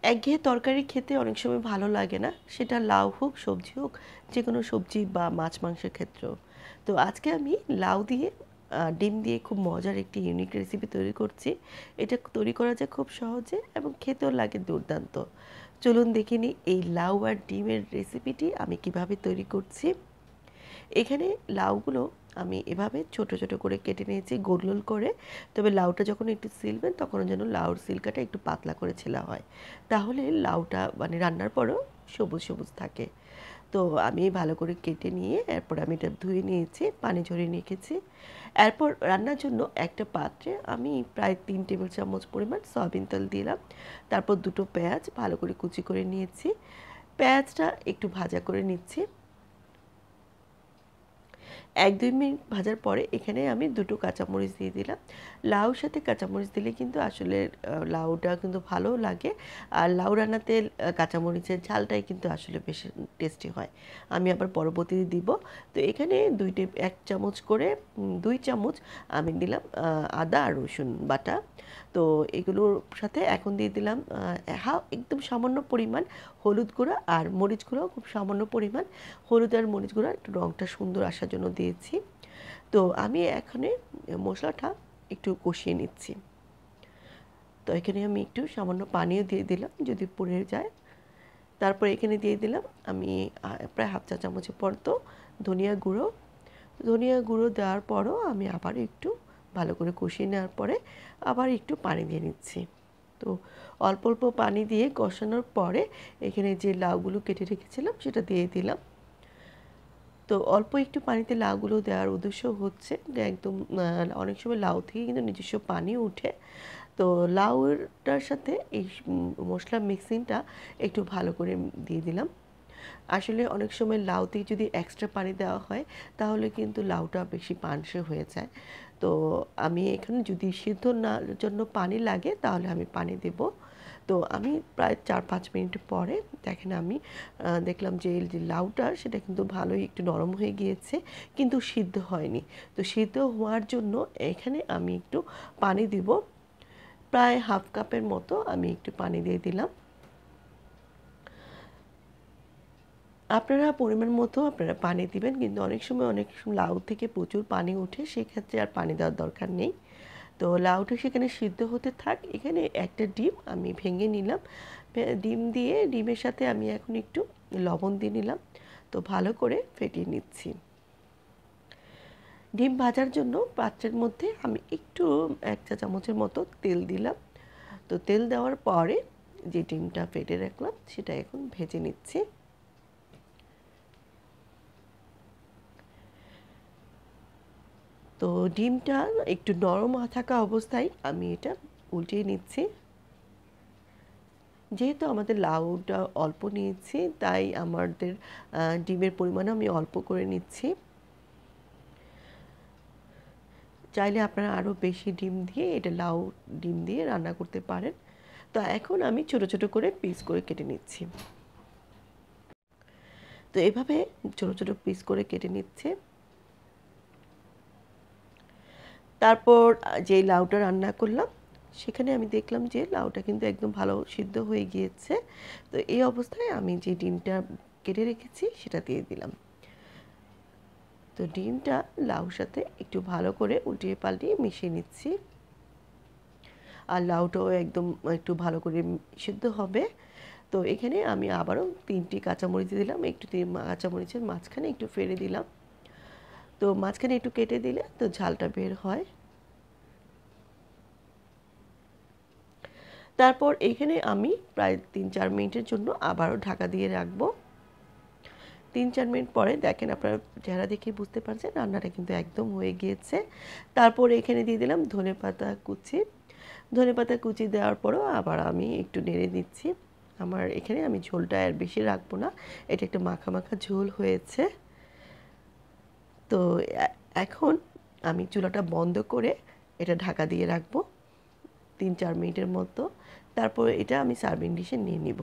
একঘেয়ে তরকারি খেতে অনেক সময় ভালো লাগে না, সেটা লাউ হোক সবজি হোক, যে কোনো সবজি বা মাছ মাংসের ক্ষেত্রেও। তো আজকে আমি লাউ দিয়ে ডিম দিয়ে খুব মজার একটি ইউনিক রেসিপি তৈরি করছি। এটা তৈরি করা যায় খুব সহজে এবং খেতেও লাগে দুর্দান্ত। চলুন দেখে নিই এই লাউ আর ডিমের রেসিপিটি আমি কিভাবে তৈরি করছি। এখানে লাউগুলো আমি এভাবে ছোট ছোট করে কেটে নিয়েছি গোল গোল করে। তবে লাউটা যখন একটু ছিলবেন তখন যেন লাউর সিলকাটা একটু পাতলা করে ছেলা হয়, তাহলে লাউটা মানে রান্নার পরেও সবুজ সবুজ থাকে। তো আমি ভালো করে কেটে নিয়ে এরপর আমি এটা ধুয়ে নিয়েছি, পানি ঝরিয়ে রেখেছি। এরপর রান্নার জন্য একটা পাত্রে আমি প্রায় 3 টেবিল চামচ পরিমাণ সয়াবিন তেল দিলাম। তারপর দুটো পেঁয়াজ ভালো করে কুচি করে নিয়েছি, পেঁয়াজটা একটু ভাজা করে নিচ্ছি। 1-2 মিনিট ভাজার পরে এখানে আমি দুটো কাঁচামরিচ দিয়ে দিলাম। লাউর সাথে কাঁচামরিচ দিলে কিন্তু আসলে লাউটা কিন্তু ভালোও লাগে। আর লাউ রান্নাতে কাঁচামরিচের ঝালটাই কিন্তু আসলে বেশি টেস্টি হয়। আমি আবার পরবর্তীতে দিব। তো এখানে 1 চামচ করে 2 চামচ আমি দিলাম আদা আর রসুন বাটা। তো এগুলোর সাথে এখন দিয়ে দিলাম একদম সামান্য পরিমাণ হলুদ গুঁড়া আর মরিচ গুঁড়াও খুব সামান্য পরিমাণ। হলুদ আর মরিচ গুঁড়া একটু রঙটা সুন্দর আসার জন্য দিয়েছি। তো আমি এখানে মশলাটা একটু কষিয়ে নিচ্ছি। তো এখানে আমি একটু সামান্য পানিও দিয়ে দিলাম যদি পুড়ে যায়। তারপর এখানে দিয়ে দিলাম আমি প্রায় হাফ চা চামচের পর তো ধনিয়া গুঁড়ো। ধনিয়া গুঁড়ো দেওয়ার পরও আমি আবার একটু ভালো করে কষিয়ে নেওয়ার পরে আবার একটু পানি দিয়ে নিচ্ছি। তো অল্প অল্প পানি দিয়ে কষানোর পরে এখানে যে লাউগুলো কেটে রেখেছিলাম সেটা দিয়ে দিলাম। তো অল্প একটু পানিতে লাউগুলো দেওয়ার উদ্দেশ্য হচ্ছে যে একদম অনেক সময় লাউ থেকে কিন্তু নিজস্ব পানি উঠে। তো লাউটার সাথে এই মশলা মিক্সিংটা একটু ভালো করে দিয়ে দিলাম। আসলে অনেক সময় লাউতে যদি এক্সট্রা পানি দেওয়া হয় তাহলে কিন্তু লাউটা বেশি পানসে হয়ে যায়। তো আমি এখানে যদি সিদ্ধ না জন্য পানি লাগে তাহলে আমি পানি দেব। তো আমি প্রায় 4-5 মিনিট পরে দেখেন আমি দেখলাম যে এই যে লাউটা সেটা কিন্তু ভালোই একটু নরম হয়ে গিয়েছে, কিন্তু সিদ্ধ হয়নি। তো সিদ্ধ হওয়ার জন্য এখানে আমি একটু পানি দিব, প্রায় হাফ কাপের মতো আমি একটু পানি দিয়ে দিলাম। আপনারা পরিমাণ মতো আপনারা পানি দিবেন, কিন্তু অনেক সময় লাউ থেকে প্রচুর পানি ওঠে, সেক্ষেত্রে আর পানি দেওয়ার দরকার নেই। তো লাউটা সেখানে সিদ্ধ হতে থাক। এখানে একটা ডিম আমি ভেঙে নিলাম। ডিম দিয়ে ডিমের সাথে আমি এখন একটু লবণ দিয়ে নিলাম। তো ভালো করে ফেটিয়ে নিচ্ছি। ডিম ভাজার জন্য পাত্রের মধ্যে আমি একটু 1 চা চামচের মতো তেল দিলাম। তো তেল দেওয়ার পরে যে ডিমটা ফেটে রাখলাম সেটা এখন ভেজে নিচ্ছি। তো ডিমটা একটু নরম থাকা অবস্থায় আমি এটা উল্টিয়ে নিচ্ছি। যেহেতু আমাদের লাউটা অল্প নিয়েছি তাই আমাদের ডিমের পরিমাণ আমি অল্প করে নিচ্ছি। চাইলে আপনারা আরও বেশি ডিম দিয়ে এটা লাউ ডিম দিয়ে রান্না করতে পারেন। তো এখন আমি ছোট ছোট করে পিস করে কেটে নিচ্ছি। তো এভাবে ছোট ছোট পিস করে কেটে নিচ্ছে। তারপর যে লাউটা রান্না করলাম সেখানে আমি দেখলাম যে লাউটা কিন্তু একদম ভালো সিদ্ধ হয়ে গিয়েছে। তো এই অবস্থায় আমি যে ডিমটা কেটে রেখেছি সেটা দিয়ে দিলাম। তো ডিমটা লাউর সাথে একটু ভালো করে উল্টিয়ে পাল্টিয়ে মিশিয়ে নিচ্ছি। আর লাউটাও একদম একটু ভালো করে সিদ্ধ হবে। তো এখানে আমি আবারও 3টি কাঁচামরিচ দিলাম, একটু কাঁচামরিচের মাঝখানে একটু ফেলে দিলাম। তো মাঝখানে একটু কেটে দিলে তো ঝালটা বের হয়। তারপর এখানে আমি প্রায় 3-4 মিনিটের জন্য আবারও ঢাকা দিয়ে রাখবো। 3-4 মিনিট পরে দেখেন আপনারা চেহারা দেখে বুঝতে পারছেন রান্নাটা কিন্তু একদম হয়ে গিয়েছে। তারপর এখানে দিয়ে দিলাম ধনেপাতা কুচি। ধনেপাতা কুচি দেওয়ার পরও আবার আমি একটু নেড়ে দিচ্ছি। আমার এখানে আমি ঝোলটা আর বেশি রাখবো না, এটা একটা মাখা মাখা ঝোল হয়েছে। তো এখন আমি চুলাটা বন্ধ করে এটা ঢাকা দিয়ে রাখবো 3-4 মিনিটের মতো। তারপর এটা আমি সার্ভিং ডিশে নিয়ে নিব।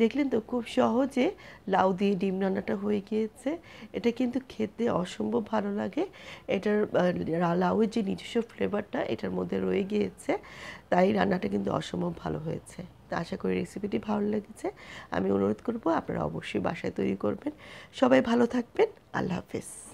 দেখলেন তো খুব সহজে লাউ দিয়ে ডিম রান্নাটা হয়ে গিয়েছে। এটা কিন্তু খেতে অসম্ভব ভালো লাগে। এটার লাউয়ের যে নিজস্ব ফ্লেভারটা এটার মধ্যে রয়ে গিয়েছে, তাই রান্নাটা কিন্তু অসম্ভব ভালো হয়েছে। তো আশা করি রেসিপিটি ভালো লেগেছে। আমি অনুরোধ করব আপনারা অবশ্যই বাসায় তৈরি করবেন। সবাই ভালো থাকবেন। আল্লাহ হাফেজ।